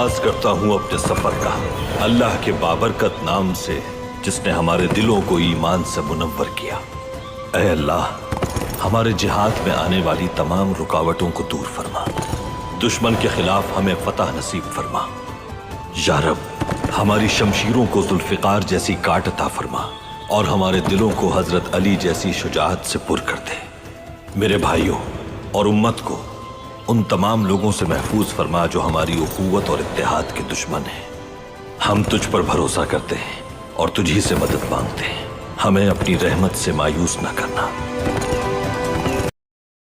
आगाज करता हूँ अपने सफर का अल्लाह के बाबरकत नाम से, जिसने हमारे दिलों को ईमान से मुनव्वर किया। ऐ अल्लाह, हमारे जिहाद में आने वाली तमाम रुकावटों को दूर फरमा, दुश्मन के खिलाफ हमें फतह नसीब फरमा। या रब, हमारी शमशीरों को जुल्फिकार जैसी काट अता फरमा और हमारे दिलों को हजरत अली जैसी शुजाअत से पुर कर दे। मेरे भाइयों और उम्मत को उन तमाम लोगों से महफूज फरमा जो हमारी उखुवत और इत्तेहाद के दुश्मन हैं। हम तुझ पर भरोसा करते हैं और तुझी से मदद मांगते हैं। हमें अपनी रहमत से मायूस न करना।